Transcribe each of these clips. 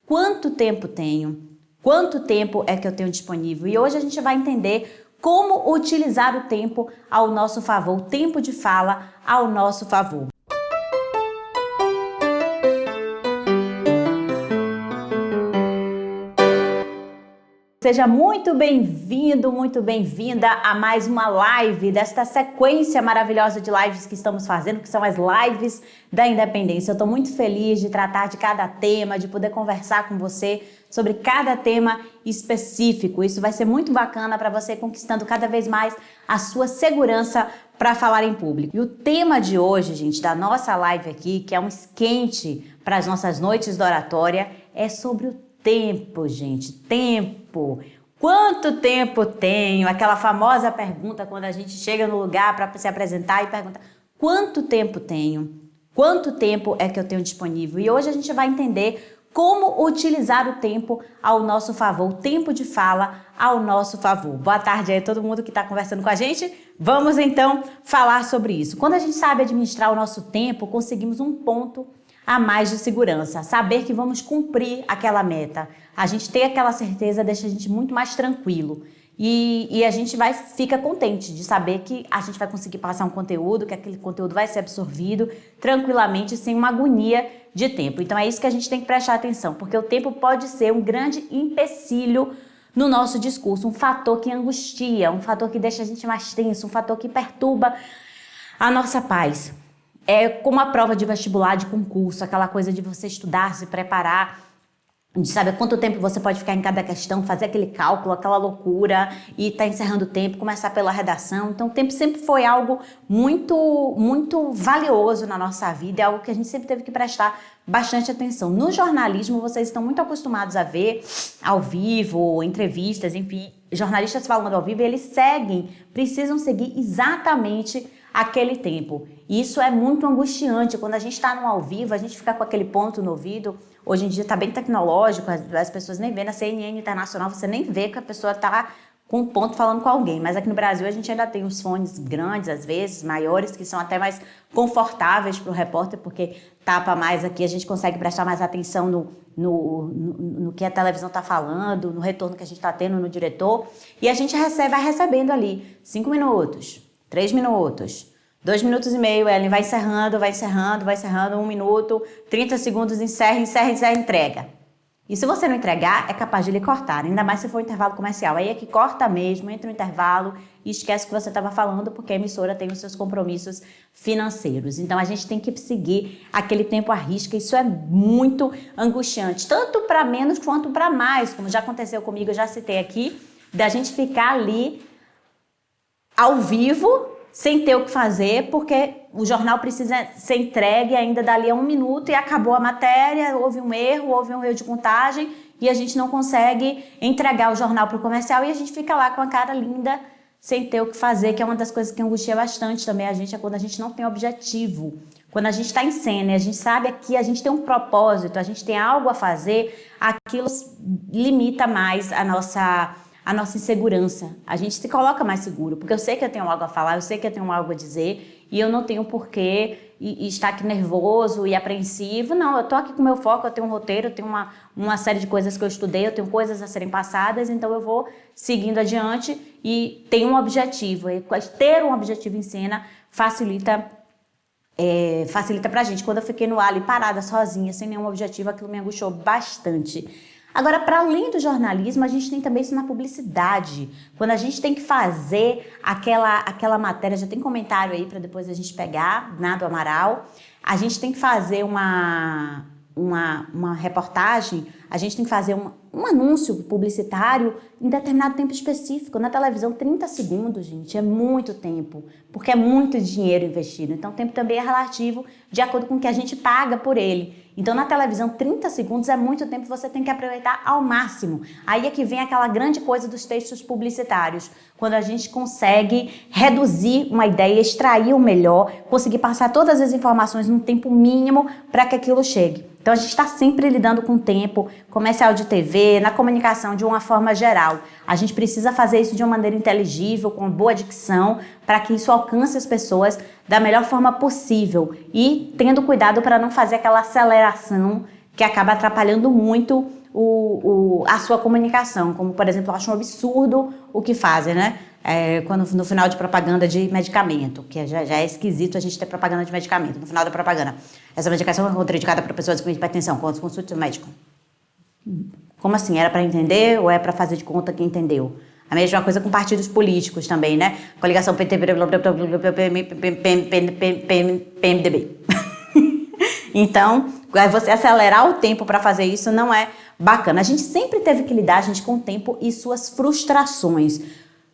quanto tempo tenho, quanto tempo é que eu tenho disponível. E hoje a gente vai entender como utilizar o tempo ao nosso favor, o tempo de fala ao nosso favor. Seja muito bem-vindo, muito bem-vinda a mais uma live desta sequência maravilhosa de lives que estamos fazendo, que são as lives da independência. Eu estou muito feliz de tratar de cada tema, de poder conversar com você sobre cada tema específico. Isso vai ser muito bacana para você conquistando cada vez mais a sua segurança para falar em público. E o tema de hoje, gente, da nossa live aqui, que é um esquente para as nossas noites da oratória, é sobre o tempo, gente, tempo. Quanto tempo tenho? Aquela famosa pergunta quando a gente chega no lugar para se apresentar e pergunta: quanto tempo tenho? Quanto tempo é que eu tenho disponível? E hoje a gente vai entender como utilizar o tempo ao nosso favor, o tempo de fala ao nosso favor. Boa tarde aí a todo mundo que está conversando com a gente. Vamos então falar sobre isso. Quando a gente sabe administrar o nosso tempo, conseguimos um ponto a mais de segurança, saber que vamos cumprir aquela meta. A gente ter aquela certeza deixa a gente muito mais tranquilo e a gente fica contente de saber que a gente vai conseguir passar um conteúdo, que aquele conteúdo vai ser absorvido tranquilamente, sem uma agonia de tempo. Então é isso que a gente tem que prestar atenção, porque o tempo pode ser um grande empecilho no nosso discurso, um fator que angustia, um fator que deixa a gente mais tenso, um fator que perturba a nossa paz. É como a prova de vestibular, de concurso, aquela coisa de você estudar, se preparar, de saber quanto tempo você pode ficar em cada questão, fazer aquele cálculo, aquela loucura e tá encerrando o tempo, começar pela redação. Então o tempo sempre foi algo muito valioso na nossa vida, é algo que a gente sempre teve que prestar bastante atenção. No jornalismo, vocês estão muito acostumados a ver ao vivo, entrevistas, enfim, jornalistas falando ao vivo, e eles precisam seguir exatamente aquele tempo. Isso é muito angustiante. Quando a gente está no ao vivo, a gente fica com aquele ponto no ouvido. Hoje em dia está bem tecnológico, as pessoas nem vê. Na CNN Internacional você nem vê que a pessoa está com um ponto falando com alguém. Mas aqui no Brasil a gente ainda tem os fones grandes, às vezes, maiores, que são até mais confortáveis para o repórter, porque tapa mais aqui, a gente consegue prestar mais atenção no que a televisão está falando, no retorno que a gente está tendo no diretor. E a gente vai recebendo ali 5 minutos, 3 minutos, 2 minutos e meio, Ellen, vai encerrando, 1 minuto, 30 segundos, encerra, entrega. E se você não entregar, é capaz de lhe cortar, ainda mais se for um intervalo comercial. Aí é que corta mesmo, entra no intervalo e esquece o que você estava falando, porque a emissora tem os seus compromissos financeiros. Então a gente tem que seguir aquele tempo à risca, isso é muito angustiante, tanto para menos quanto para mais, como já aconteceu comigo, eu já citei aqui, da gente ficar ali ao vivo, sem ter o que fazer, porque o jornal precisa ser entregue ainda dali a 1 minuto e acabou a matéria, houve um erro de contagem e a gente não consegue entregar o jornal para o comercial e a gente fica lá com a cara linda, sem ter o que fazer, que é uma das coisas que angustia bastante também a gente, é quando a gente não tem objetivo. Quando a gente está em cena e a gente sabe que a gente tem um propósito, a gente tem algo a fazer, aquilo limita mais a nossa insegurança. A gente se coloca mais seguro, porque eu sei que eu tenho algo a falar, eu sei que eu tenho algo a dizer e eu não tenho porquê estar aqui nervoso e apreensivo. Não, eu tô aqui com o meu foco, eu tenho um roteiro, eu tenho uma série de coisas que eu estudei, eu tenho coisas a serem passadas, então eu vou seguindo adiante e tenho um objetivo. E ter um objetivo em cena facilita pra gente. Quando eu fiquei no ar ali parada, sozinha, sem nenhum objetivo, aquilo me angustiou bastante. Agora, para além do jornalismo, a gente tem também isso na publicidade. Quando a gente tem que fazer aquela matéria, já tem comentário aí para depois a gente pegar, do Amaral, a gente tem que fazer uma reportagem, a gente tem que fazer um anúncio publicitário em determinado tempo específico. Na televisão, 30 segundos, gente, é muito tempo, porque é muito dinheiro investido. Então, o tempo também é relativo de acordo com o que a gente paga por ele. Então, na televisão, 30 segundos é muito tempo, você tem que aproveitar ao máximo. Aí é que vem aquela grande coisa dos textos publicitários, quando a gente consegue reduzir uma ideia, extrair o melhor, conseguir passar todas as informações num tempo mínimo para que aquilo chegue. Então, a gente está sempre lidando com o tempo, comercial de TV, na comunicação de uma forma geral. A gente precisa fazer isso de uma maneira inteligível, com boa dicção, para que isso alcance as pessoas da melhor forma possível e tendo cuidado para não fazer aquela aceleração que acaba atrapalhando muito a sua comunicação. Como, por exemplo, eu acho um absurdo o que fazem, né? Quando no final de propaganda de medicamento, que já é esquisito a gente ter propaganda de medicamento, no final da propaganda. Essa medicação é contraindicada para pessoas com hipertensão, consulte o médico. Como assim? Era para entender ou é para fazer de conta que entendeu? A mesma coisa com partidos políticos também, né? Coligação PT, PMDB. Então, você acelerar o tempo para fazer isso não é bacana. A gente sempre teve que lidar, gente, com o tempo e suas frustrações.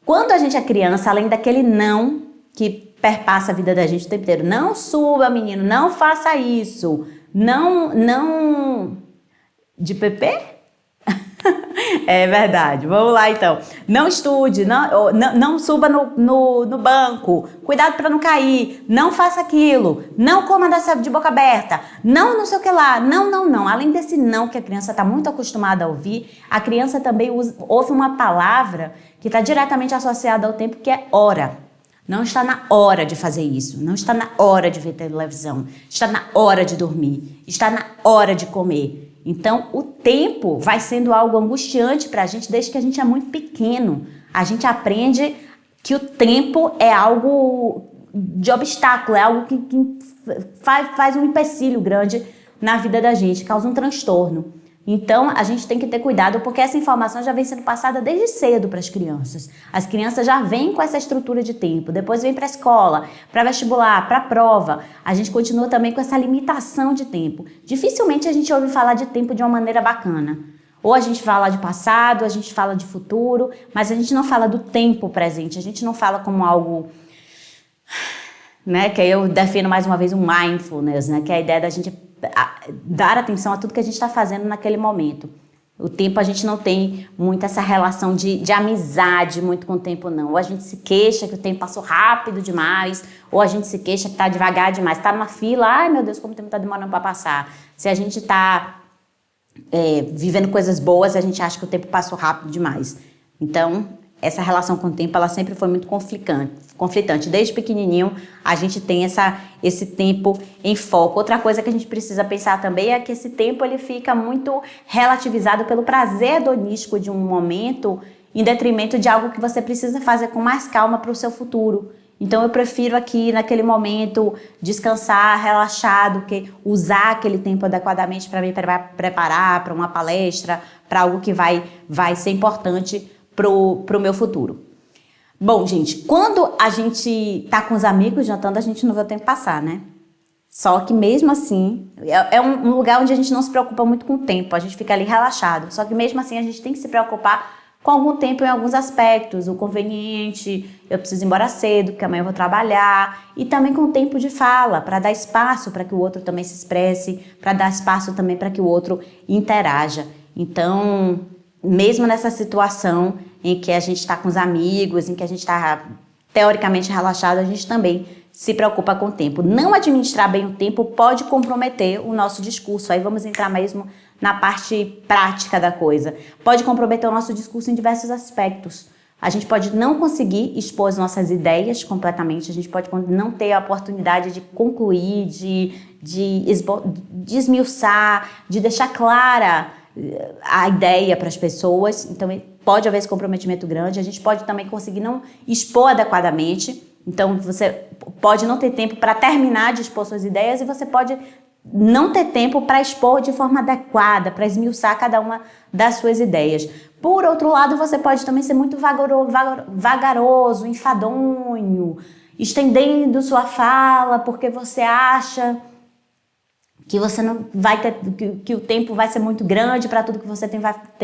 Quando a gente é criança, além daquele não que perpassa a vida da gente o tempo inteiro, não suba, menino, não faça isso, não... De PP? É verdade, vamos lá então. Não estude, não suba no banco, cuidado para não cair, não faça aquilo, não coma de boca aberta, não sei o que lá, não. Além desse não que a criança está muito acostumada a ouvir, a criança também ouve uma palavra que está diretamente associada ao tempo, que é hora. Não está na hora de fazer isso, não está na hora de ver televisão, está na hora de dormir, está na hora de comer. Então, o tempo vai sendo algo angustiante para a gente desde que a gente é muito pequeno. A gente aprende que o tempo é algo de obstáculo, é algo que faz um empecilho grande na vida da gente, causa um transtorno. Então, a gente tem que ter cuidado, porque essa informação já vem sendo passada desde cedo para as crianças. As crianças já vêm com essa estrutura de tempo, depois vem para a escola, para vestibular, para a prova. A gente continua também com essa limitação de tempo. Dificilmente a gente ouve falar de tempo de uma maneira bacana. Ou a gente fala de passado, a gente fala de futuro, mas a gente não fala do tempo presente, a gente não fala como algo... né, que aí eu defino mais uma vez o mindfulness, né, que é a ideia da gente dar atenção a tudo que a gente está fazendo naquele momento. O tempo, a gente não tem muito essa relação de amizade muito com o tempo, não. Ou a gente se queixa que o tempo passou rápido demais, ou a gente se queixa que está devagar demais. Está numa fila, ai meu Deus, como o tempo está demorando para passar. Se a gente está vivendo coisas boas, a gente acha que o tempo passou rápido demais. Então, essa relação com o tempo, ela sempre foi muito conflitante. Desde pequenininho, a gente tem esse tempo em foco. Outra coisa que a gente precisa pensar também é que esse tempo ele fica muito relativizado pelo prazer hedonístico de um momento, em detrimento de algo que você precisa fazer com mais calma para o seu futuro. Então, eu prefiro aqui, naquele momento, descansar, relaxar, do que usar aquele tempo adequadamente para me preparar para uma palestra, para algo que vai ser importante pro meu futuro. Bom, gente, quando a gente tá com os amigos jantando, a gente não vê o tempo passar, né? Só que mesmo assim, é um lugar onde a gente não se preocupa muito com o tempo, a gente fica ali relaxado. Só que mesmo assim a gente tem que se preocupar com algum tempo em alguns aspectos, o conveniente, eu preciso ir embora cedo, porque amanhã eu vou trabalhar, e também com o tempo de fala, para dar espaço para que o outro também se expresse, para dar espaço também para que o outro interaja. Então, mesmo nessa situação em que a gente está com os amigos, em que a gente está teoricamente relaxado, a gente também se preocupa com o tempo. Não administrar bem o tempo pode comprometer o nosso discurso. Aí vamos entrar mesmo na parte prática da coisa. Pode comprometer o nosso discurso em diversos aspectos. A gente pode não conseguir expor as nossas ideias completamente, a gente pode não ter a oportunidade de concluir, de esmiuçar, de deixar clara a ideia para as pessoas. Então pode haver esse comprometimento grande. A gente pode também conseguir não expor adequadamente. Então você pode não ter tempo para terminar de expor suas ideias e você pode não ter tempo para expor de forma adequada, para esmiuçar cada uma das suas ideias. Por outro lado, você pode também ser muito vagaroso, enfadonho, estendendo sua fala porque você acha que você não vai ter, que o tempo vai ser muito grande para tudo que você tem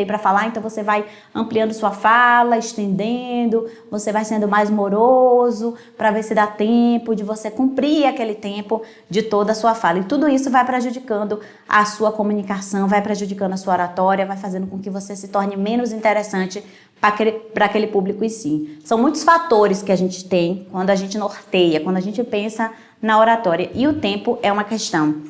para falar, então você vai ampliando sua fala, estendendo, você vai sendo mais moroso para ver se dá tempo de você cumprir aquele tempo de toda a sua fala. E tudo isso vai prejudicando a sua comunicação, vai prejudicando a sua oratória, vai fazendo com que você se torne menos interessante para aquele público em si. São muitos fatores que a gente tem quando a gente norteia, quando a gente pensa na oratória, e o tempo é uma questão.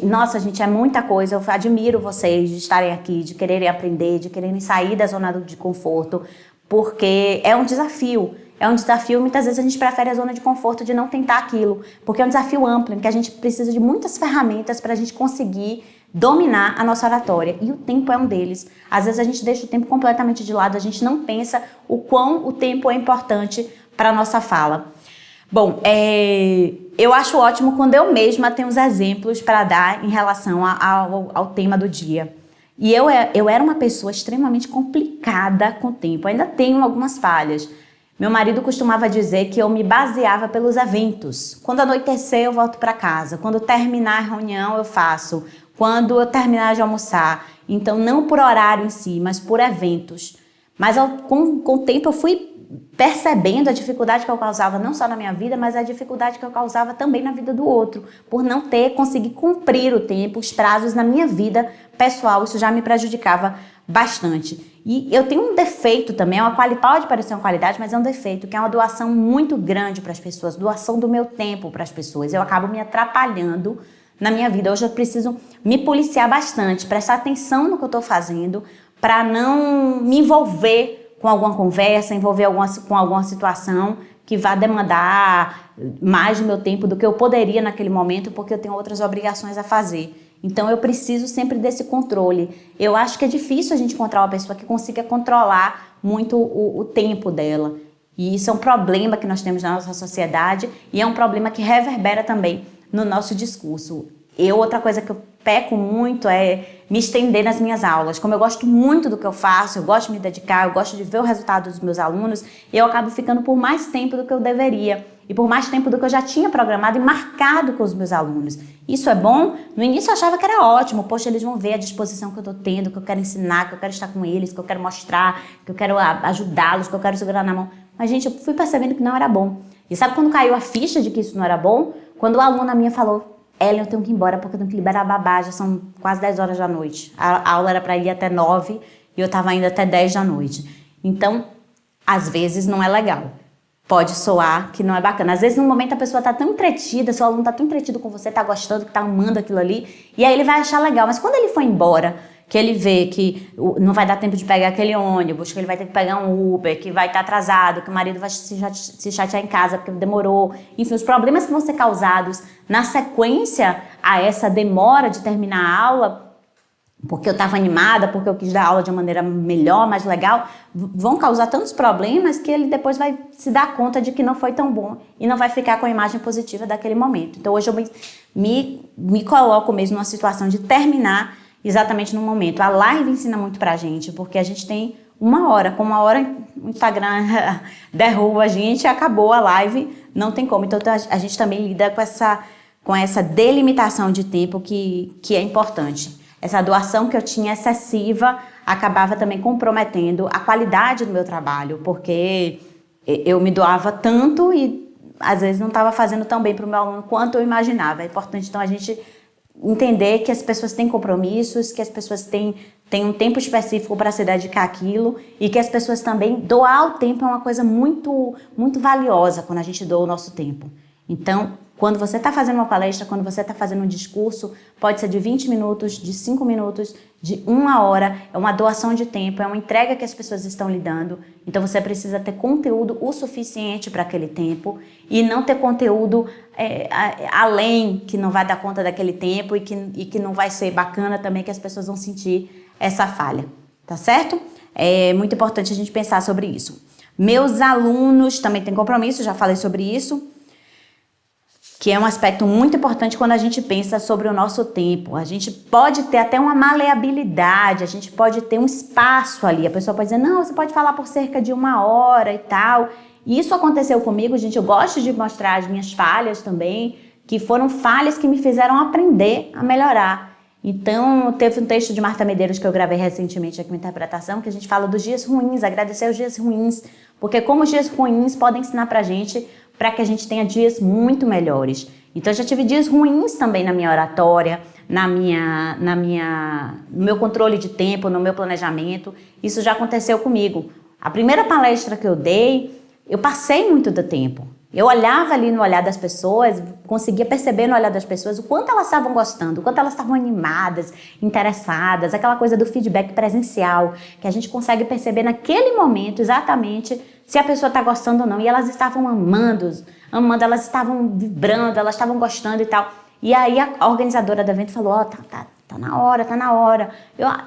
Nossa, gente, é muita coisa. Eu admiro vocês de estarem aqui, de quererem aprender, de quererem sair da zona de conforto, porque é um desafio. É um desafio, muitas vezes a gente prefere a zona de conforto de não tentar aquilo, porque é um desafio amplo, em que a gente precisa de muitas ferramentas para a gente conseguir dominar a nossa oratória, e o tempo é um deles. Às vezes a gente deixa o tempo completamente de lado, a gente não pensa o quão o tempo é importante para a nossa fala. Bom, eu acho ótimo quando eu mesma tenho os exemplos para dar em relação ao tema do dia. E eu era uma pessoa extremamente complicada com o tempo, ainda tenho algumas falhas. Meu marido costumava dizer que eu me baseava pelos eventos. Quando anoitecer, eu volto para casa. Quando terminar a reunião, eu faço. Quando eu terminar de almoçar. Então, não por horário em si, mas por eventos. Mas com o tempo eu fui percebendo a dificuldade que eu causava, não só na minha vida, mas a dificuldade que eu causava também na vida do outro. Por não conseguir cumprir o tempo, os prazos na minha vida pessoal. Isso já me prejudicava bastante. E eu tenho um defeito também, pode parecer uma qualidade, mas é um defeito, que é uma doação muito grande para as pessoas, doação do meu tempo para as pessoas. Eu acabo me atrapalhando na minha vida. Hoje eu preciso me policiar bastante, prestar atenção no que eu estou fazendo, para não me envolver com alguma conversa, com alguma situação que vá demandar mais do meu tempo do que eu poderia naquele momento, porque eu tenho outras obrigações a fazer. Então eu preciso sempre desse controle. Eu acho que é difícil a gente encontrar uma pessoa que consiga controlar muito o tempo dela. E isso é um problema que nós temos na nossa sociedade e é um problema que reverbera também no nosso discurso. Outra coisa que eu peco muito é me estender nas minhas aulas. Como eu gosto muito do que eu faço, eu gosto de me dedicar, eu gosto de ver o resultado dos meus alunos, eu acabo ficando por mais tempo do que eu deveria. E por mais tempo do que eu já tinha programado e marcado com os meus alunos. Isso é bom? No início eu achava que era ótimo. Poxa, eles vão ver a disposição que eu estou tendo, que eu quero ensinar, que eu quero estar com eles, que eu quero mostrar, que eu quero ajudá-los, que eu quero segurar na mão. Mas, gente, eu fui percebendo que não era bom. E sabe quando caiu a ficha de que isso não era bom? Quando uma aluna minha falou: Ellen, eu tenho que ir embora porque eu tenho que liberar a babá, já são quase 10 horas da noite. A aula era para ir até 9 e eu estava indo até 10 da noite. Então, às vezes não é legal. Pode soar que não é bacana. Às vezes, no momento, a pessoa está tão entretida, seu aluno está tão entretido com você, está gostando, que está amando aquilo ali, e aí ele vai achar legal. Mas quando ele for embora, que ele vê que não vai dar tempo de pegar aquele ônibus, que ele vai ter que pegar um Uber, que vai estar atrasado, que o marido vai se chatear em casa porque demorou, enfim, os problemas que vão ser causados na sequência a essa demora de terminar a aula, porque eu estava animada, porque eu quis dar aula de uma maneira melhor, mais legal, vão causar tantos problemas que ele depois vai se dar conta de que não foi tão bom e não vai ficar com a imagem positiva daquele momento. Então hoje eu me coloco mesmo numa situação de terminar exatamente no momento. A live ensina muito pra gente, porque a gente tem uma hora, com uma hora o Instagram derruba a gente, acabou a live, não tem como. Então a gente também lida com essa delimitação de tempo que é importante. Essa doação que eu tinha excessiva acabava também comprometendo a qualidade do meu trabalho, porque eu me doava tanto e às vezes não estava fazendo tão bem para o meu aluno quanto eu imaginava. É importante então a gente entender que as pessoas têm compromissos, que as pessoas têm um tempo específico para se dedicar àquilo e que as pessoas também, doar o tempo é uma coisa muito, muito valiosa quando a gente doa o nosso tempo. Então, quando você está fazendo uma palestra, quando você está fazendo um discurso, pode ser de 20 minutos, de 5 minutos, de 1 hora, é uma doação de tempo, é uma entrega que as pessoas estão lhe dando. Então você precisa ter conteúdo o suficiente para aquele tempo e não ter conteúdo além, que não vai dar conta daquele tempo e que não vai ser bacana também, que as pessoas vão sentir essa falha, tá certo? É muito importante a gente pensar sobre isso. Meus alunos também têm compromisso, já falei sobre isso, que é um aspecto muito importante quando a gente pensa sobre o nosso tempo. A gente pode ter até uma maleabilidade, a gente pode ter um espaço ali. A pessoa pode dizer, não, você pode falar por cerca de 1 hora e tal. E isso aconteceu comigo, gente. Eu gosto de mostrar as minhas falhas também, que foram falhas que me fizeram aprender a melhorar. Então, teve um texto de Marta Medeiros que eu gravei recentemente aqui, uma interpretação, que a gente fala dos dias ruins, agradecer os dias ruins, porque como os dias ruins podem ensinar pra gente para que a gente tenha dias muito melhores. Então, eu já tive dias ruins também na minha oratória, no meu controle de tempo, no meu planejamento. Isso já aconteceu comigo. A primeira palestra que eu dei, eu passei muito do tempo. Eu olhava ali no olhar das pessoas, conseguia perceber no olhar das pessoas o quanto elas estavam gostando, o quanto elas estavam animadas, interessadas, aquela coisa do feedback presencial, que a gente consegue perceber naquele momento exatamente se a pessoa está gostando ou não. E elas estavam amando, elas estavam vibrando, elas estavam gostando e tal. E aí a organizadora do evento falou, Tá na hora, tá na hora.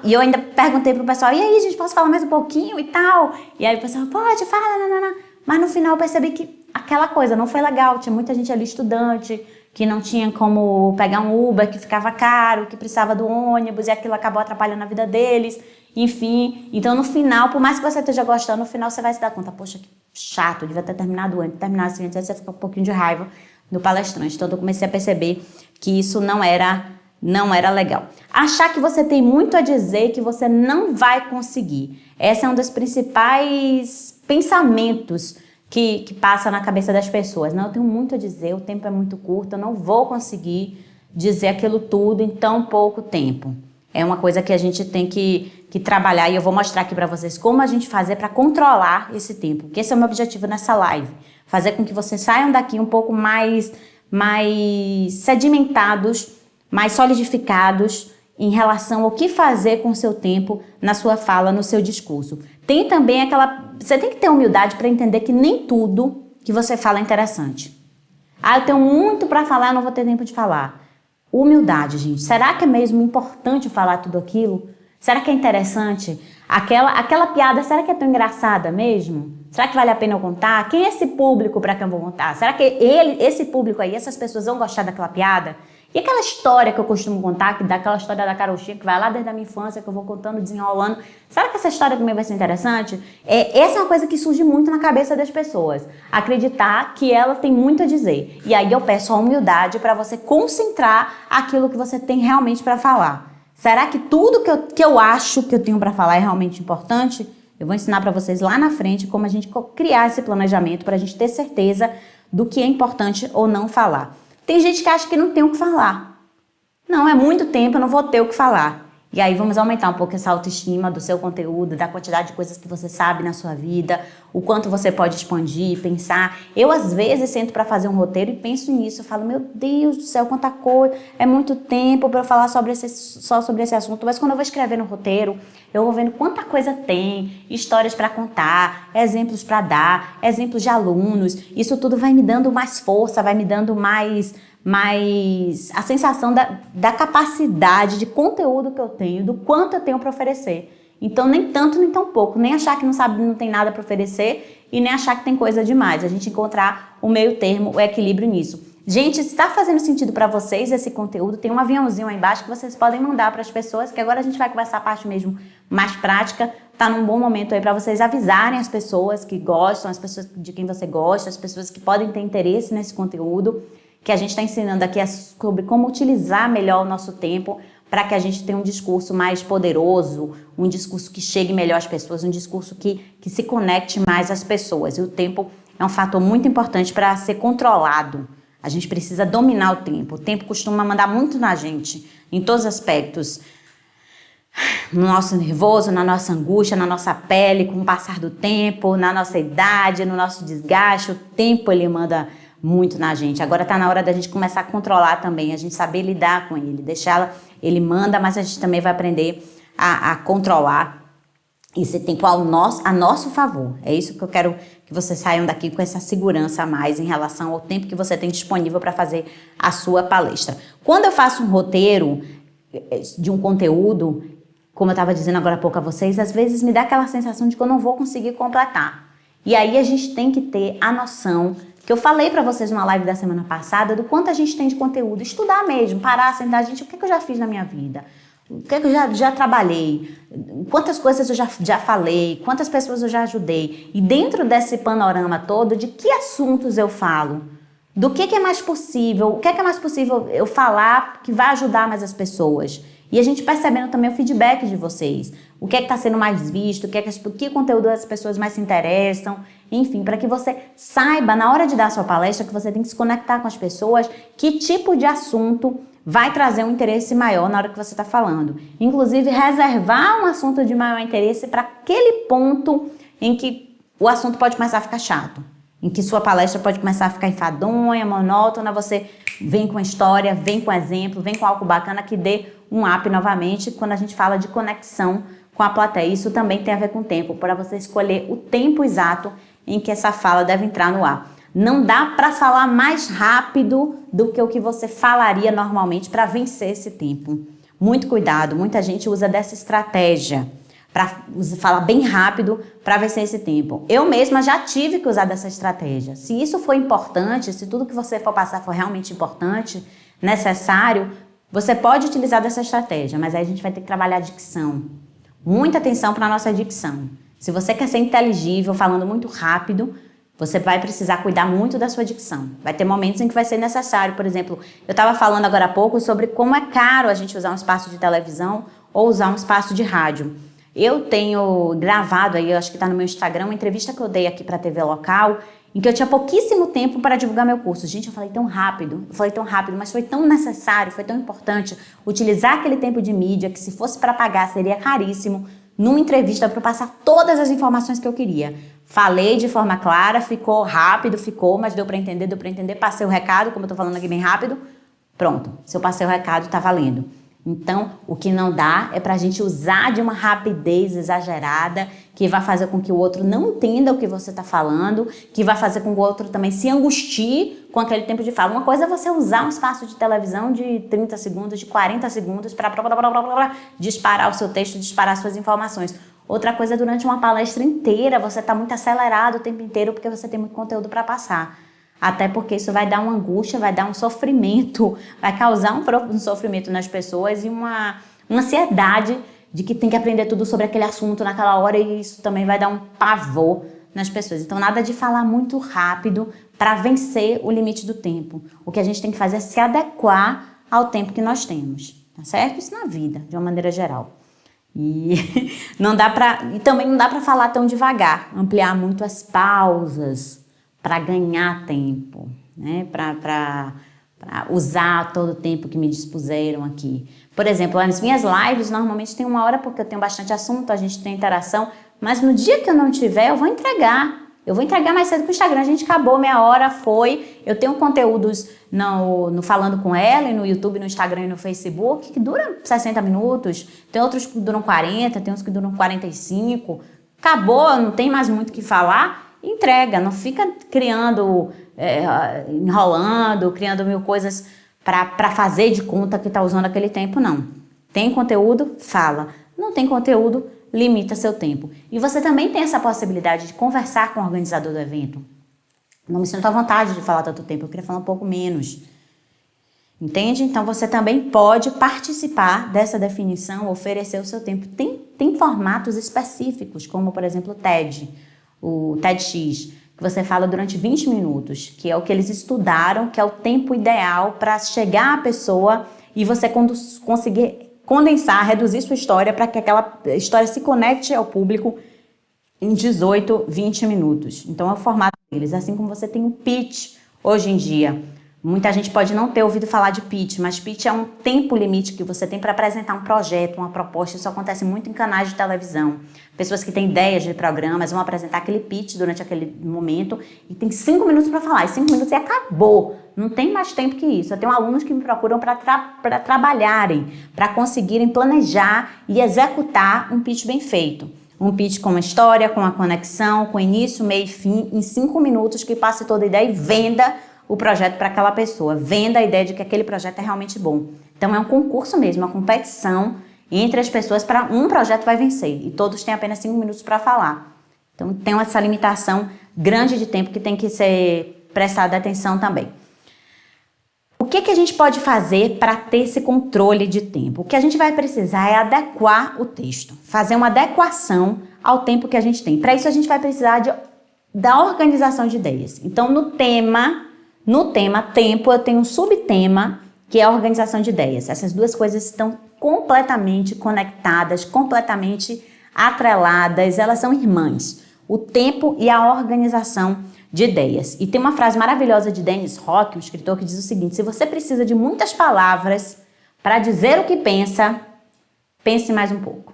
E eu ainda perguntei pro pessoal, e aí, gente, posso falar mais um pouquinho e tal? E aí o pessoal, pode, fala, nanana. Mas no final eu percebi que aquela coisa não foi legal. Tinha muita gente ali, estudante, que não tinha como pegar um Uber, que ficava caro, que precisava do ônibus, e aquilo acabou atrapalhando a vida deles. Enfim, então no final, por mais que você esteja gostando, no final você vai se dar conta, poxa, que chato, devia ter terminado antes, terminasse assim, antes, aí você fica um pouquinho de raiva do palestrante. Então eu comecei a perceber que isso não era legal. Achar que você tem muito a dizer e que você não vai conseguir. Esse é um dos principais pensamentos que passa na cabeça das pessoas. Não, eu tenho muito a dizer, o tempo é muito curto, eu não vou conseguir dizer aquilo tudo em tão pouco tempo. É uma coisa que a gente tem que trabalhar e eu vou mostrar aqui para vocês como a gente fazer para controlar esse tempo. Porque esse é o meu objetivo nessa live. Fazer com que vocês saiam daqui um pouco mais sedimentados, mais solidificados em relação ao que fazer com o seu tempo na sua fala, no seu discurso. Tem também você tem que ter humildade para entender que nem tudo que você fala é interessante. Ah, eu tenho muito para falar, eu não vou ter tempo de falar. Humildade, gente. Será que é mesmo importante falar tudo aquilo? Será que é interessante? Aquela piada, será que é tão engraçada mesmo? Será que vale a pena eu contar? Quem é esse público para quem eu vou contar? Será que esse público aí, essas pessoas vão gostar daquela piada? E aquela história que eu costumo contar, daquela história da Carochinha, que vai lá desde a minha infância, que eu vou contando, desenrolando. Será que essa história também vai ser interessante? Essa é uma coisa que surge muito na cabeça das pessoas. Acreditar que ela tem muito a dizer. E aí eu peço a humildade para você concentrar aquilo que você tem realmente para falar. Será que tudo que eu acho que eu tenho para falar é realmente importante? Eu vou ensinar para vocês lá na frente como a gente criar esse planejamento para a gente ter certeza do que é importante ou não falar. Tem gente que acha que não tem o que falar. Não, é muito tempo, eu não vou ter o que falar. E aí vamos aumentar um pouco essa autoestima do seu conteúdo, da quantidade de coisas que você sabe na sua vida, o quanto você pode expandir, pensar. Eu, às vezes, sento para fazer um roteiro e penso nisso. Eu falo, meu Deus do céu, quanta coisa, é muito tempo para eu falar só sobre esse assunto. Mas quando eu vou escrever no roteiro, eu vou vendo quanta coisa tem, histórias para contar, exemplos para dar, exemplos de alunos. Isso tudo vai me dando mais força, vai me dando mais a sensação da capacidade de conteúdo que eu tenho, do quanto eu tenho para oferecer. Então, nem tanto, nem tão pouco. Nem achar que não sabe, não tem nada para oferecer e nem achar que tem coisa demais. A gente encontrar o meio termo, o equilíbrio nisso. Gente, se está fazendo sentido para vocês esse conteúdo, tem um aviãozinho aí embaixo que vocês podem mandar para as pessoas, que agora a gente vai conversar a parte mesmo mais prática. Tá num bom momento aí para vocês avisarem as pessoas que gostam, as pessoas de quem você gosta, as pessoas que podem ter interesse nesse conteúdo, que a gente está ensinando aqui sobre como utilizar melhor o nosso tempo para que a gente tenha um discurso mais poderoso, um discurso que chegue melhor às pessoas, um discurso que se conecte mais às pessoas. E o tempo é um fator muito importante para ser controlado. A gente precisa dominar o tempo. O tempo costuma mandar muito na gente, em todos os aspectos. No nosso nervoso, na nossa angústia, na nossa pele, com o passar do tempo, na nossa idade, no nosso desgaste. O tempo, ele manda muito na gente. Agora tá na hora da gente começar a controlar também, a gente saber lidar com ele, ele manda, mas a gente também vai aprender a controlar esse tempo a nosso favor. É isso que eu quero que vocês saiam daqui com essa segurança a mais em relação ao tempo que você tem disponível para fazer a sua palestra. Quando eu faço um roteiro de um conteúdo, como eu estava dizendo agora há pouco a vocês, às vezes me dá aquela sensação de que eu não vou conseguir completar. E aí a gente tem que ter a noção que eu falei para vocês numa live da semana passada, do quanto a gente tem de conteúdo, estudar mesmo, parar, sentar, gente, o que eu já fiz na minha vida? O que eu já trabalhei? Quantas coisas eu já falei? Quantas pessoas eu já ajudei? E dentro desse panorama todo, de que assuntos eu falo? Do que é mais possível? O que é mais possível eu falar que vai ajudar mais as pessoas? E a gente percebendo também o feedback de vocês. O que é que está sendo mais visto? Que conteúdo as pessoas mais se interessam? Enfim, para que você saiba, na hora de dar a sua palestra, que você tem que se conectar com as pessoas, que tipo de assunto vai trazer um interesse maior na hora que você está falando. Inclusive, reservar um assunto de maior interesse para aquele ponto em que o assunto pode começar a ficar chato. Em que sua palestra pode começar a ficar enfadonha, monótona, você vem com a história, vem com exemplo, vem com algo bacana que dê um up novamente quando a gente fala de conexão com a plateia. Isso também tem a ver com o tempo, para você escolher o tempo exato em que essa fala deve entrar no ar. Não dá para falar mais rápido do que o que você falaria normalmente para vencer esse tempo. muito cuidado. Muita gente usa dessa estratégia para falar bem rápido para vencer esse tempo. Eu mesma já tive que usar dessa estratégia. Se isso for importante, se tudo que você for passar for realmente importante, necessário, você pode utilizar dessa estratégia, mas aí a gente vai ter que trabalhar a dicção. Muita atenção para a nossa dicção. Se você quer ser inteligível, falando muito rápido, você vai precisar cuidar muito da sua dicção. Vai ter momentos em que vai ser necessário. Por exemplo, eu estava falando agora há pouco sobre como é caro a gente usar um espaço de televisão ou usar um espaço de rádio. Eu tenho gravado aí, eu acho que está no meu Instagram, uma entrevista que eu dei aqui para a TV local, em que eu tinha pouquíssimo tempo para divulgar meu curso. Gente, eu falei tão rápido, mas foi tão necessário, foi tão importante utilizar aquele tempo de mídia que, se fosse para pagar, seria caríssimo, numa entrevista para passar todas as informações que eu queria. Falei de forma clara, ficou rápido, mas deu para entender, passei o recado, como eu estou falando aqui bem rápido, pronto, se eu passei o recado, está valendo. Então, o que não dá é para a gente usar de uma rapidez exagerada, que vai fazer com que o outro não entenda o que você está falando, que vai fazer com que o outro também se angustie com aquele tempo de fala. Uma coisa é você usar um espaço de televisão de 30 segundos, de 40 segundos para disparar o seu texto, disparar suas informações. Outra coisa é durante uma palestra inteira, você está muito acelerado o tempo inteiro porque você tem muito conteúdo para passar. Até porque isso vai dar uma angústia, vai dar um sofrimento, vai causar um sofrimento nas pessoas e uma ansiedade de que tem que aprender tudo sobre aquele assunto naquela hora, e isso também vai dar um pavor nas pessoas. Então, nada de falar muito rápido para vencer o limite do tempo. O que a gente tem que fazer é se adequar ao tempo que nós temos, tá certo? Isso na vida, de uma maneira geral. E também não dá para falar tão devagar, ampliar muito as pausas, para ganhar tempo, né? Para usar todo o tempo que me dispuseram aqui. Por exemplo, as minhas lives normalmente tem 1 hora porque eu tenho bastante assunto, a gente tem interação, mas no dia que eu não tiver, eu vou entregar. Eu vou entregar mais cedo com o Instagram, a gente acabou, meia hora, foi. Eu tenho conteúdos no Falando com Ela, no YouTube, no Instagram e no Facebook, que duram 60 minutos, tem outros que duram 40, tem uns que duram 45. Acabou, não tem mais muito o que falar. Entrega, não fica enrolando, criando mil coisas para fazer de conta que está usando aquele tempo, não. Tem conteúdo? Fala. Não tem conteúdo? Limita seu tempo. E você também tem essa possibilidade de conversar com o organizador do evento. Não me sinto à vontade de falar tanto tempo, eu queria falar um pouco menos. Entende? Então você também pode participar dessa definição, oferecer o seu tempo. Tem formatos específicos, como por exemplo o TEDx, que você fala durante 20 minutos, que é o que eles estudaram, que é o tempo ideal para chegar à pessoa e você conseguir condensar, reduzir sua história para que aquela história se conecte ao público em 18, 20 minutos. Então é o formato deles, assim como você tem o pitch hoje em dia. Muita gente pode não ter ouvido falar de pitch, mas pitch é um tempo limite que você tem para apresentar um projeto, uma proposta. Isso acontece muito em canais de televisão. Pessoas que têm ideias de programas vão apresentar aquele pitch durante aquele momento e tem 5 minutos para falar. E 5 minutos e acabou. Não tem mais tempo que isso. Eu tenho alunos que me procuram para trabalharem, para conseguirem planejar e executar um pitch bem feito. Um pitch com uma história, com uma conexão, com início, meio e fim, em 5 minutos, que passe toda a ideia e venda o projeto para aquela pessoa, venda a ideia de que aquele projeto é realmente bom. Então é um concurso mesmo, uma competição entre as pessoas para um projeto vai vencer, e todos têm apenas 5 minutos para falar. Então tem essa limitação grande de tempo que tem que ser prestada atenção também. O que a gente pode fazer para ter esse controle de tempo? O que a gente vai precisar é adequar o texto, fazer uma adequação ao tempo que a gente tem. Para isso a gente vai precisar da organização de ideias. Então no tema tempo, eu tenho um subtema que é a organização de ideias. Essas duas coisas estão completamente conectadas, completamente atreladas, elas são irmãs. O tempo e a organização de ideias. E tem uma frase maravilhosa de Dennis Rock, um escritor, que diz o seguinte: se você precisa de muitas palavras para dizer o que pensa, pense mais um pouco.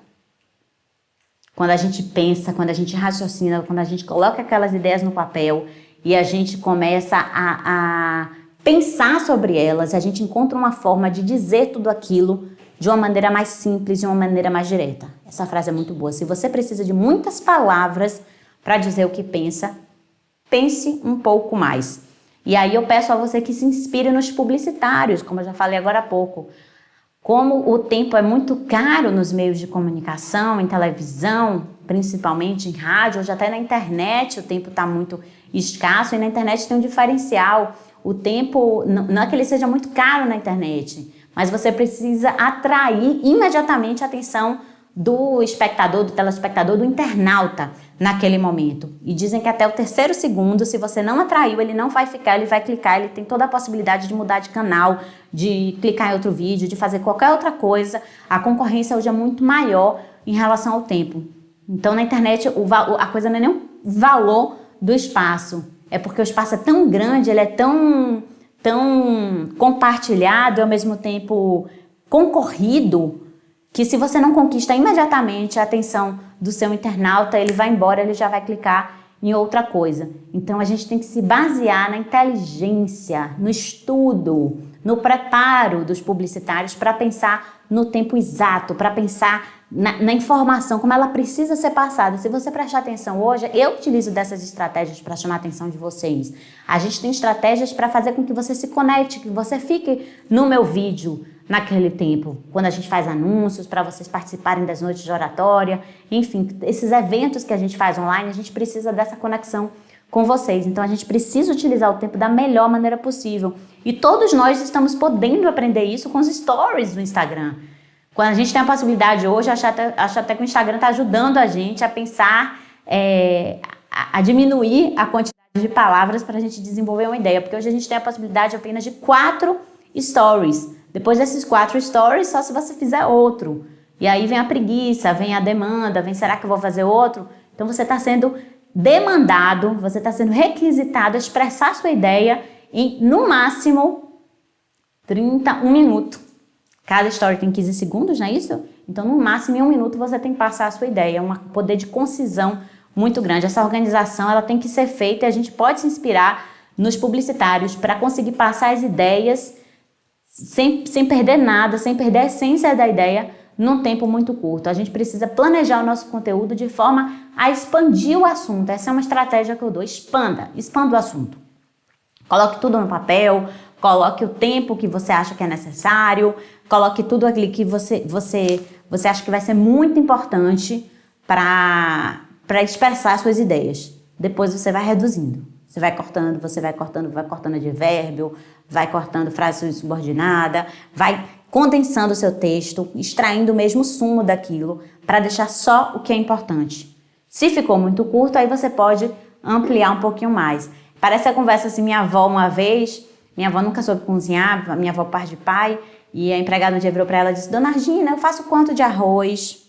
Quando a gente pensa, quando a gente raciocina, quando a gente coloca aquelas ideias no papel e a gente começa a pensar sobre elas, a gente encontra uma forma de dizer tudo aquilo de uma maneira mais simples, de uma maneira mais direta. Essa frase é muito boa. Se você precisa de muitas palavras para dizer o que pensa, pense um pouco mais. E aí eu peço a você que se inspire nos publicitários, como eu já falei agora há pouco. Como o tempo é muito caro nos meios de comunicação, em televisão, principalmente em rádio, hoje até na internet o tempo está muito escasso, e na internet tem um diferencial. O tempo, não é que ele seja muito caro na internet, mas você precisa atrair imediatamente a atenção do espectador, do telespectador, do internauta naquele momento. E dizem que até o 3º segundo, se você não atraiu, ele não vai ficar, ele vai clicar, ele tem toda a possibilidade de mudar de canal, de clicar em outro vídeo, de fazer qualquer outra coisa. A concorrência hoje é muito maior em relação ao tempo. Então na internet a coisa não é nem o valor do espaço, é porque o espaço é tão grande, ele é tão compartilhado e ao mesmo tempo concorrido, que se você não conquista imediatamente a atenção do seu internauta, ele vai embora, ele já vai clicar em outra coisa. Então a gente tem que se basear na inteligência, no estudo, no preparo dos publicitários para pensar no tempo exato, para pensar na informação, como ela precisa ser passada. Se você prestar atenção hoje, eu utilizo dessas estratégias para chamar a atenção de vocês. A gente tem estratégias para fazer com que você se conecte, que você fique no meu vídeo naquele tempo. Quando a gente faz anúncios para vocês participarem das noites de oratória, enfim, esses eventos que a gente faz online, a gente precisa dessa conexão com vocês. Então a gente precisa utilizar o tempo da melhor maneira possível. E todos nós estamos podendo aprender isso com os stories do Instagram. Quando a gente tem a possibilidade hoje, acho até que o Instagram está ajudando a gente a pensar, a diminuir a quantidade de palavras para a gente desenvolver uma ideia. Porque hoje a gente tem a possibilidade apenas de 4 stories. Depois desses 4 stories, só se você fizer outro. E aí vem a preguiça, vem a demanda, vem será que eu vou fazer outro? Então você está sendo demandado, você está sendo requisitado a expressar sua ideia em, no máximo, 1 minuto. Cada story tem 15 segundos, não é isso? Então, no máximo, em 1 minuto, você tem que passar a sua ideia. É um poder de concisão muito grande. Essa organização ela tem que ser feita e a gente pode se inspirar nos publicitários para conseguir passar as ideias sem perder nada, sem perder a essência da ideia num tempo muito curto. A gente precisa planejar o nosso conteúdo de forma a expandir o assunto. Essa é uma estratégia que eu dou. Expanda o assunto. Coloque tudo no papel, coloque o tempo que você acha que é necessário, coloque tudo aquilo que você acha que vai ser muito importante para expressar suas ideias. Depois você vai reduzindo. Você vai cortando advérbio, vai cortando frase subordinada, vai condensando o seu texto, extraindo o mesmo sumo daquilo para deixar só o que é importante. Se ficou muito curto, aí você pode ampliar um pouquinho mais. Parece a conversa assim, minha avó uma vez, minha avó nunca soube cozinhar, minha avó parte de pai, e a empregada um dia virou para ela e disse, Dona Argina, eu faço quanto de arroz?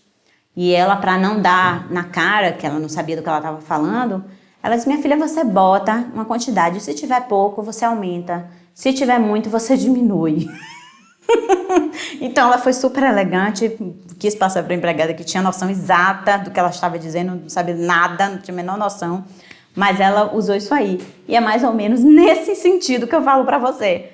E ela, para não dar na cara, que ela não sabia do que ela estava falando, ela disse, minha filha, você bota uma quantidade, se tiver pouco, você aumenta, se tiver muito, você diminui. Então ela foi super elegante, quis passar para a empregada que tinha noção exata do que ela estava dizendo, não sabia nada, não tinha a menor noção, mas ela usou isso aí. E é mais ou menos nesse sentido que eu falo para você.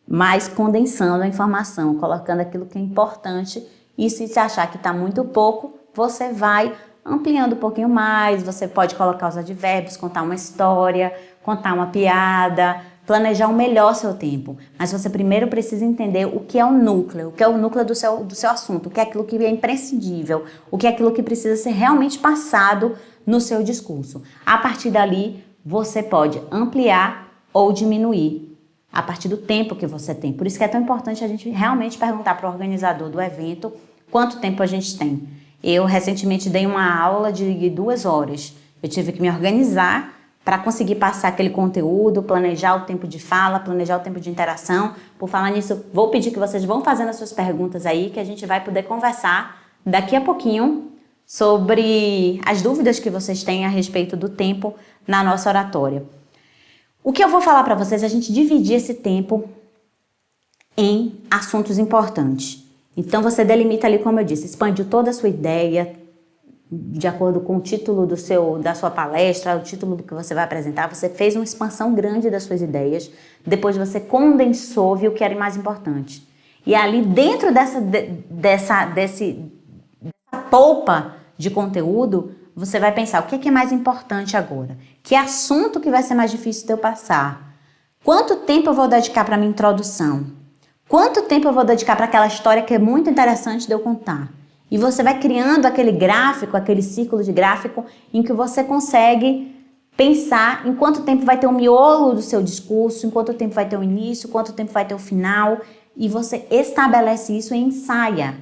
Mas condensando a informação, colocando aquilo que é importante, e se você achar que está muito pouco, você vai ampliando um pouquinho mais, você pode colocar os advérbios, contar uma história, contar uma piada, planejar o melhor seu tempo. Mas você primeiro precisa entender o que é o núcleo do seu assunto, o que é aquilo que é imprescindível, o que é aquilo que precisa ser realmente passado no seu discurso. A partir dali, você pode ampliar ou diminuir a partir do tempo que você tem. Por isso que é tão importante a gente realmente perguntar para o organizador do evento quanto tempo a gente tem. Eu recentemente dei uma aula de 2 horas. Eu tive que me organizar para conseguir passar aquele conteúdo, planejar o tempo de fala, planejar o tempo de interação. Por falar nisso, vou pedir que vocês vão fazendo as suas perguntas aí, que a gente vai poder conversar daqui a pouquinho sobre as dúvidas que vocês têm a respeito do tempo na nossa oratória. O que eu vou falar para vocês é a gente dividir esse tempo em assuntos importantes. Então você delimita ali, como eu disse, expandiu toda a sua ideia, de acordo com o título da sua palestra, o título do que você vai apresentar, você fez uma expansão grande das suas ideias, depois você condensou, viu o que era mais importante. E ali dentro dessa polpa de conteúdo, você vai pensar, o que é mais importante agora? Que assunto que vai ser mais difícil de eu passar? Quanto tempo eu vou dedicar para a minha introdução? Quanto tempo eu vou dedicar para aquela história que é muito interessante de eu contar? E você vai criando aquele gráfico, aquele círculo de gráfico em que você consegue pensar em quanto tempo vai ter o miolo do seu discurso, em quanto tempo vai ter o início, quanto tempo vai ter o final, e você estabelece isso e ensaia.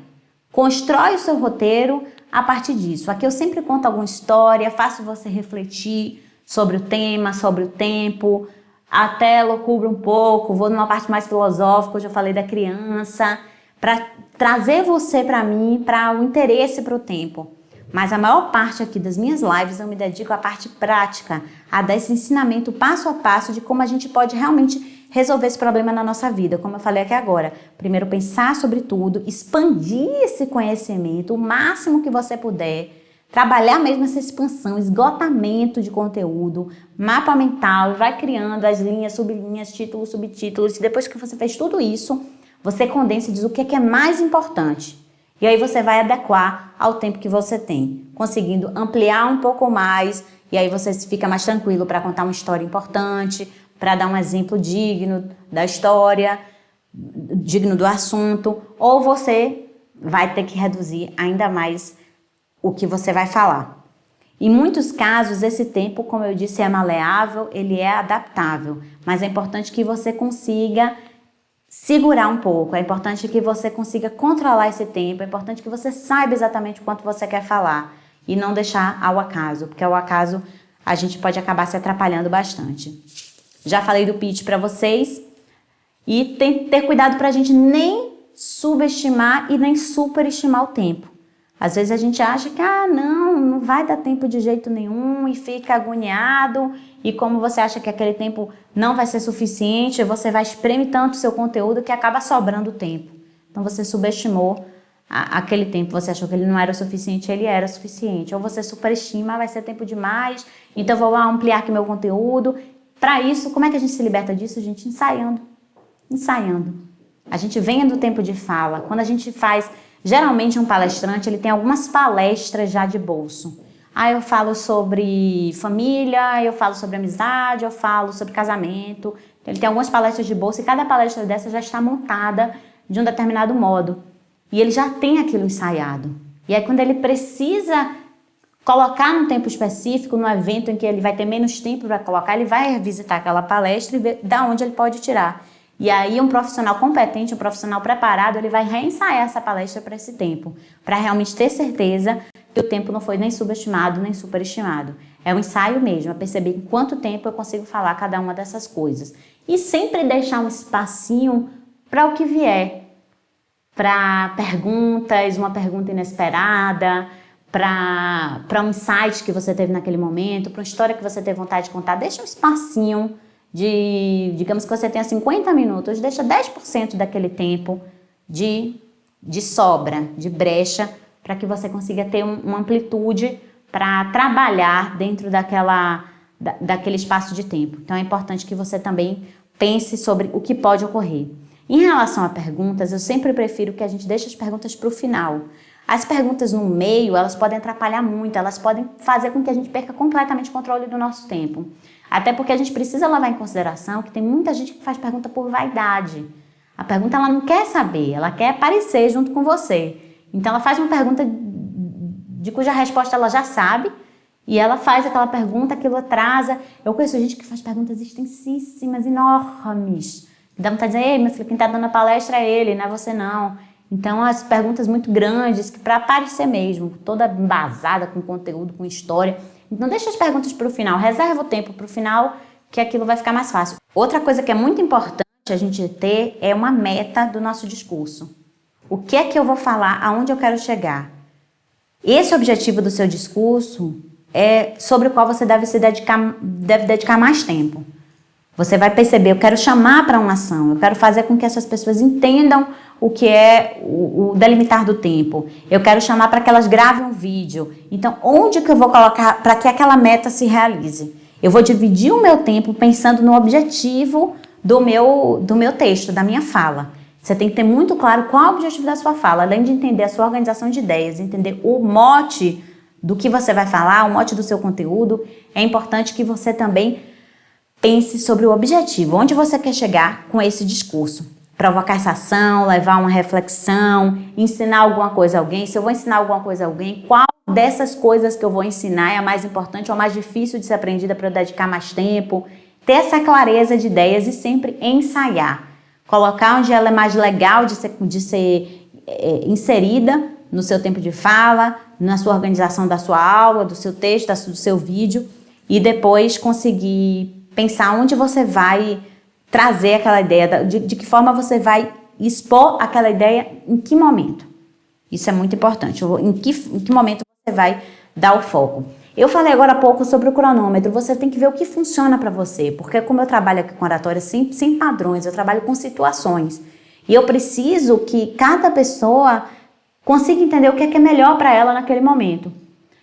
Constrói o seu roteiro a partir disso. Aqui eu sempre conto alguma história, faço você refletir sobre o tema, sobre o tempo, até loucubro um pouco, vou numa parte mais filosófica, hoje eu falei da criança, para trazer você para mim, para o interesse para o tempo. Mas a maior parte aqui das minhas lives eu me dedico à parte prática, a dar esse ensinamento passo a passo de como a gente pode realmente resolver esse problema na nossa vida, como eu falei aqui agora. Primeiro pensar sobre tudo, expandir esse conhecimento o máximo que você puder, trabalhar mesmo essa expansão, esgotamento de conteúdo, mapa mental, vai criando as linhas, sublinhas, títulos, subtítulos, e depois que você fez tudo isso, você condensa e diz o que é mais importante. E aí você vai adequar ao tempo que você tem, conseguindo ampliar um pouco mais, e aí você fica mais tranquilo para contar uma história importante, para dar um exemplo digno da história, digno do assunto, ou você vai ter que reduzir ainda mais o que você vai falar. Em muitos casos, esse tempo, como eu disse, é maleável, ele é adaptável, mas é importante que você consiga segurar um pouco, é importante que você consiga controlar esse tempo, é importante que você saiba exatamente o quanto você quer falar e não deixar ao acaso, porque ao acaso a gente pode acabar se atrapalhando bastante. Já falei do pitch para vocês e tem que ter cuidado para a gente nem subestimar e nem superestimar o tempo. Às vezes a gente acha que, não vai dar tempo de jeito nenhum e fica agoniado, e como você acha que aquele tempo não vai ser suficiente, você vai espremer tanto o seu conteúdo que acaba sobrando tempo. Então você subestimou aquele tempo, você achou que ele não era o suficiente, ele era o suficiente. Ou você superestima, vai ser tempo demais, então vou ampliar aqui meu conteúdo. Para isso, como é que a gente se liberta disso, gente? Ensaiando. A gente vem do tempo de fala. Quando a gente faz... Geralmente um palestrante, ele tem algumas palestras já de bolso. Eu falo sobre família, eu falo sobre amizade, eu falo sobre casamento. Ele tem algumas palestras de bolso e cada palestra dessa já está montada de um determinado modo. E ele já tem aquilo ensaiado. E aí quando ele precisa colocar num tempo específico, num evento em que ele vai ter menos tempo para colocar, ele vai visitar aquela palestra e ver de onde ele pode tirar. E aí um profissional competente, um profissional preparado, ele vai reensaiar essa palestra para esse tempo, para realmente ter certeza que o tempo não foi nem subestimado, nem superestimado. É um ensaio mesmo, é perceber em quanto tempo eu consigo falar cada uma dessas coisas. E sempre deixar um espacinho para o que vier, para perguntas, uma pergunta inesperada, para um insight que você teve naquele momento, para uma história que você teve vontade de contar. Deixa um espacinho digamos que você tenha 50 minutos, deixa 10% daquele tempo de sobra, de brecha, para que você consiga ter uma amplitude para trabalhar dentro daquele espaço de tempo. Então é importante que você também pense sobre o que pode ocorrer. Em relação a perguntas, eu sempre prefiro que a gente deixe as perguntas para o final. As perguntas no meio, elas podem atrapalhar muito, elas podem fazer com que a gente perca completamente o controle do nosso tempo. Até porque a gente precisa levar em consideração que tem muita gente que faz pergunta por vaidade. A pergunta ela não quer saber, ela quer aparecer junto com você. Então ela faz uma pergunta de cuja resposta ela já sabe e ela faz aquela pergunta, aquilo atrasa. Eu conheço gente que faz perguntas extensíssimas, enormes. Dá vontade de dizer, ei, meu filho, quem está dando a palestra é ele, não é você não. Então as perguntas muito grandes, que para aparecer mesmo, toda embasada com conteúdo, com história. Então deixa as perguntas para o final, reserva o tempo para o final, que aquilo vai ficar mais fácil. Outra coisa que é muito importante a gente ter é uma meta do nosso discurso. O que é que eu vou falar, aonde eu quero chegar? Esse objetivo do seu discurso é sobre o qual você deve dedicar mais tempo. Você vai perceber, eu quero chamar para uma ação, eu quero fazer com que essas pessoas entendam o que é o delimitar do tempo. Eu quero chamar para que elas gravem um vídeo. Então, onde que eu vou colocar para que aquela meta se realize? Eu vou dividir o meu tempo pensando no objetivo do meu texto, da minha fala. Você tem que ter muito claro qual é o objetivo da sua fala, além de entender a sua organização de ideias, entender o mote do que você vai falar, o mote do seu conteúdo. É importante que você também pense sobre o objetivo, onde você quer chegar com esse discurso. provocar essa ação, levar uma reflexão, ensinar alguma coisa a alguém. Se eu vou ensinar alguma coisa a alguém, qual dessas coisas que eu vou ensinar é a mais importante ou a mais difícil de ser aprendida para eu dedicar mais tempo? Ter essa clareza de ideias e sempre ensaiar. Colocar onde ela é mais legal de ser inserida no seu tempo de fala, na sua organização da sua aula, do seu texto, do seu vídeo, e depois conseguir pensar onde você vai trazer aquela ideia, de que forma você vai expor aquela ideia, em que momento. Isso é muito importante, em que momento você vai dar o foco. Eu falei agora há pouco sobre o cronômetro, você tem que ver o que funciona para você, porque como eu trabalho aqui com oratória sem padrões, eu trabalho com situações, e eu preciso que cada pessoa consiga entender o que é melhor para ela naquele momento.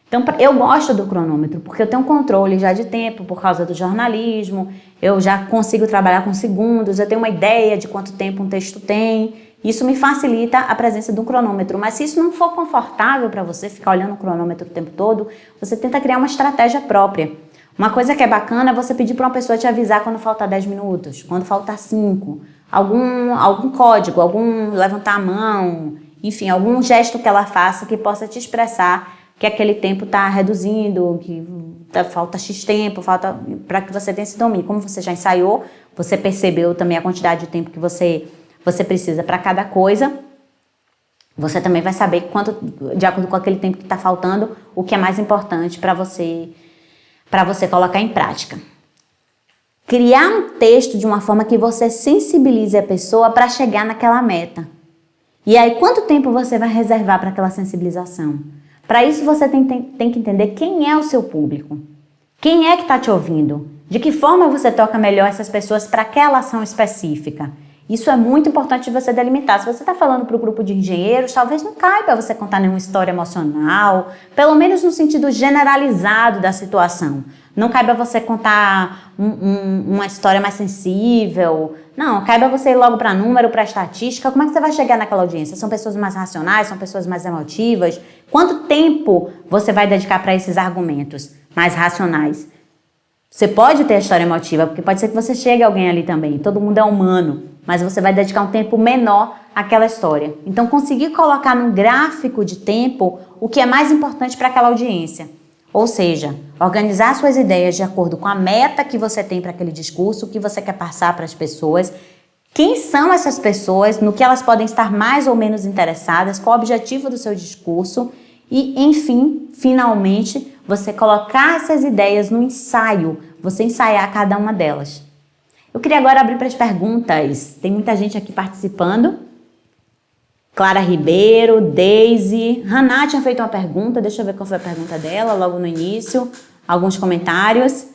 Então, eu gosto do cronômetro, porque eu tenho controle já de tempo por causa do jornalismo, eu já consigo trabalhar com segundos, eu tenho uma ideia de quanto tempo um texto tem, isso me facilita a presença do cronômetro. Mas se isso não for confortável para você ficar olhando o cronômetro o tempo todo, você tenta criar uma estratégia própria. Uma coisa que é bacana é você pedir para uma pessoa te avisar quando falta 10 minutos, quando falta 5, algum código, algum levantar a mão, enfim, algum gesto que ela faça que possa te expressar que aquele tempo está reduzindo, que falta X tempo, falta para que você tenha esse domínio. Como você já ensaiou, você percebeu também a quantidade de tempo que você precisa para cada coisa, você também vai saber quanto, de acordo com aquele tempo que está faltando, o que é mais importante para você colocar em prática. Criar um texto de uma forma que você sensibilize a pessoa para chegar naquela meta. E aí, quanto tempo você vai reservar para aquela sensibilização? Para isso, você tem que entender quem é o seu público. Quem é que está te ouvindo? De que forma você toca melhor essas pessoas para aquela ação específica? Isso é muito importante você delimitar. Se você está falando para o grupo de engenheiros, talvez não caiba você contar nenhuma história emocional, pelo menos no sentido generalizado da situação. Não caiba você contar uma história mais sensível. Não, caiba você ir logo para número, para estatística. Como é que você vai chegar naquela audiência? São pessoas mais racionais? São pessoas mais emotivas? Quanto tempo você vai dedicar para esses argumentos mais racionais? Você pode ter a história emotiva, porque pode ser que você chegue a alguém ali também. Todo mundo é humano, mas você vai dedicar um tempo menor àquela história. Então, conseguir colocar num gráfico de tempo o que é mais importante para aquela audiência. Ou seja, organizar suas ideias de acordo com a meta que você tem para aquele discurso, o que você quer passar para as pessoas, quem são essas pessoas, no que elas podem estar mais ou menos interessadas, qual o objetivo do seu discurso e, enfim, finalmente, você colocar essas ideias no ensaio, você ensaiar cada uma delas. Eu queria agora abrir para as perguntas. Tem muita gente aqui participando. Clara Ribeiro, Deise, Haná tinha feito uma pergunta, deixa eu ver qual foi a pergunta dela logo no início, alguns comentários,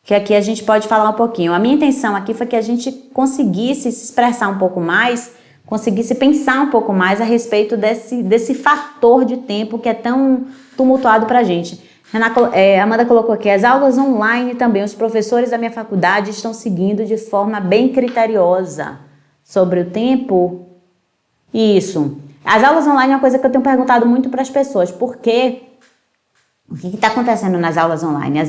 que aqui a gente pode falar um pouquinho. A minha intenção aqui foi que a gente conseguisse se expressar um pouco mais, conseguisse pensar um pouco mais a respeito desse fator de tempo que é tão tumultuado para a gente. Amanda colocou aqui, as aulas online também, os professores da minha faculdade estão seguindo de forma bem criteriosa sobre o tempo. Isso. As aulas online é uma coisa que eu tenho perguntado muito para as pessoas, porque o que está acontecendo nas aulas online?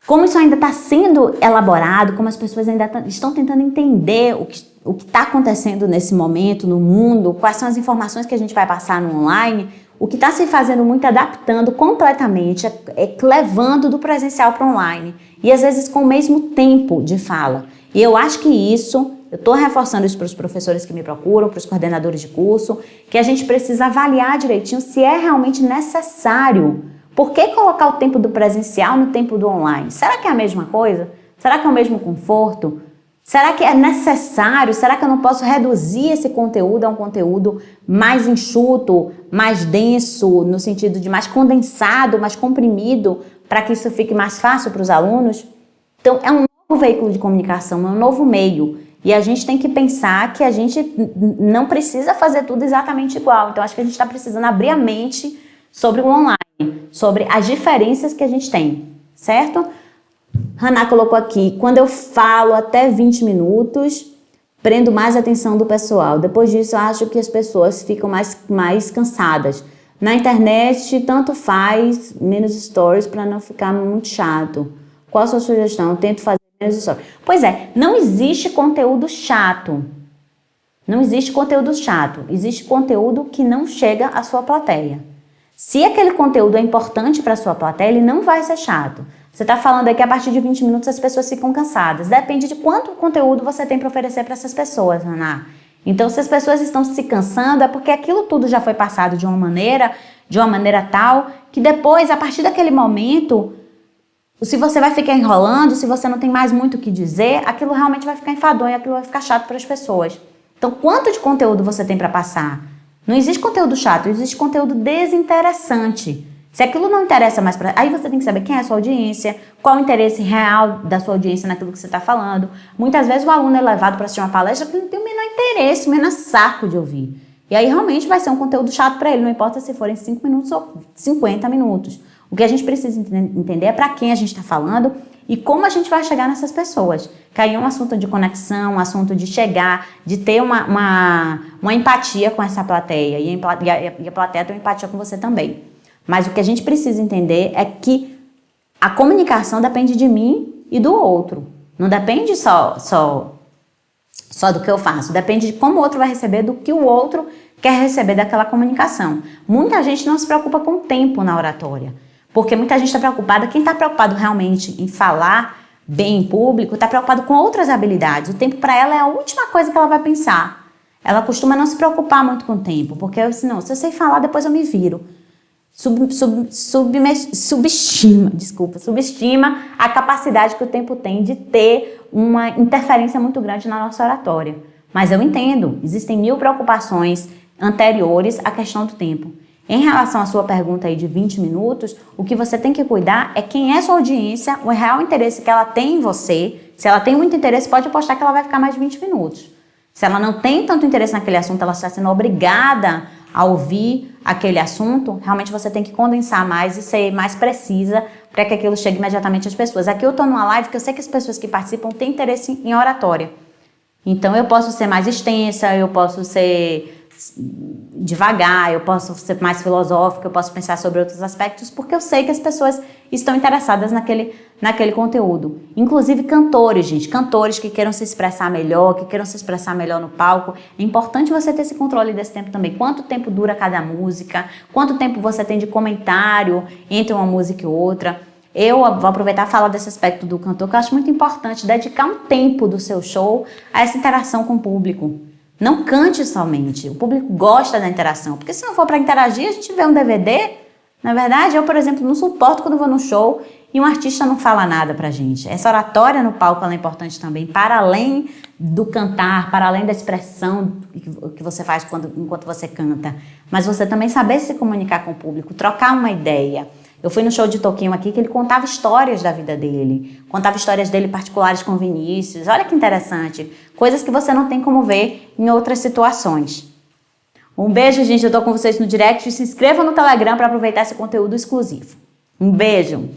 Como isso ainda está sendo elaborado, como as pessoas ainda estão tentando entender o que está acontecendo nesse momento no mundo, quais são as informações que a gente vai passar no online, o que está se fazendo muito, adaptando completamente, levando do presencial para o online. E às vezes com o mesmo tempo de fala. E eu acho que isso, eu estou reforçando isso para os professores que me procuram, para os coordenadores de curso, que a gente precisa avaliar direitinho se é realmente necessário. Por que colocar o tempo do presencial no tempo do online? Será que é a mesma coisa? Será que é o mesmo conforto? Será que é necessário? Será que eu não posso reduzir esse conteúdo a um conteúdo mais enxuto, mais denso, no sentido de mais condensado, mais comprimido, para que isso fique mais fácil para os alunos? Então, é um novo veículo de comunicação, é um novo meio. E a gente tem que pensar que a gente não precisa fazer tudo exatamente igual. Então, acho que a gente está precisando abrir a mente sobre o online, sobre as diferenças que a gente tem, certo? Haná colocou aqui, quando eu falo até 20 minutos, prendo mais a atenção do pessoal. Depois disso, eu acho que as pessoas ficam mais cansadas. Na internet, tanto faz, menos stories para não ficar muito chato. Qual a sua sugestão? Eu tento fazer Pois é, não existe conteúdo chato. Não existe conteúdo chato. Existe conteúdo que não chega à sua plateia. Se aquele conteúdo é importante para a sua plateia, ele não vai ser chato. Você está falando aí que a partir de 20 minutos as pessoas ficam cansadas. Depende de quanto conteúdo você tem para oferecer para essas pessoas, Ana. Então, se as pessoas estão se cansando, é porque aquilo tudo já foi passado de uma maneira tal, que depois, a partir daquele momento, se você vai ficar enrolando, se você não tem mais muito o que dizer, aquilo realmente vai ficar enfadonho, aquilo vai ficar chato para as pessoas. Então, quanto de conteúdo você tem para passar? Não existe conteúdo chato, existe conteúdo desinteressante. Se aquilo não interessa mais para... Aí você tem que saber quem é a sua audiência, qual o interesse real da sua audiência naquilo que você está falando. Muitas vezes o aluno é levado para assistir uma palestra que não tem o menor interesse, o menor saco de ouvir. E aí realmente vai ser um conteúdo chato para ele, não importa se forem 5 minutos ou 50 minutos. O que a gente precisa entender é para quem a gente está falando e como a gente vai chegar nessas pessoas. Que aí é um assunto de conexão, um assunto de chegar, de ter uma empatia com essa plateia. E a plateia tem uma empatia com você também. Mas o que a gente precisa entender é que a comunicação depende de mim e do outro. Não depende só do que eu faço. Depende de como o outro vai receber, do que o outro quer receber daquela comunicação. Muita gente não se preocupa com o tempo na oratória. Porque muita gente está preocupada, quem está preocupado realmente em falar bem em público, está preocupado com outras habilidades. O tempo para ela é a última coisa que ela vai pensar. Ela costuma não se preocupar muito com o tempo, porque assim, não, se eu sei falar, depois eu me viro. Subestima a capacidade que o tempo tem de ter uma interferência muito grande na nossa oratória. Mas eu entendo, existem 1000 preocupações anteriores à questão do tempo. Em relação à sua pergunta aí de 20 minutos, o que você tem que cuidar é quem é sua audiência, o real interesse que ela tem em você. Se ela tem muito interesse, pode apostar que ela vai ficar mais de 20 minutos. Se ela não tem tanto interesse naquele assunto, ela está sendo obrigada a ouvir aquele assunto, realmente você tem que condensar mais e ser mais precisa para que aquilo chegue imediatamente às pessoas. Aqui eu estou numa live que eu sei que as pessoas que participam têm interesse em oratória. Então eu posso ser mais extensa, eu posso ser devagar, eu posso ser mais filosófica, eu posso pensar sobre outros aspectos, porque eu sei que as pessoas estão interessadas naquele conteúdo. Inclusive cantores, gente, cantores que queiram se expressar melhor, que queiram se expressar melhor no palco. É importante você ter esse controle desse tempo também. Quanto tempo dura cada música, quanto tempo você tem de comentário entre uma música e outra. Eu vou aproveitar e falar desse aspecto do cantor, que eu acho muito importante, dedicar um tempo do seu show a essa interação com o público. Não cante somente, o público gosta da interação, porque se não for para interagir, a gente vê um DVD. Na verdade, eu, por exemplo, não suporto quando vou no show e um artista não fala nada pra gente. Essa oratória no palco ela é importante também, para além do cantar, para além da expressão que você faz enquanto você canta, mas você também saber se comunicar com o público, trocar uma ideia. Eu fui no show de Toquinho aqui que ele contava histórias da vida dele, contava histórias dele particulares com Vinícius. Olha que interessante, coisas que você não tem como ver em outras situações. Um beijo, gente, eu tô com vocês no direct. Se inscreva no Telegram para aproveitar esse conteúdo exclusivo. Um beijo!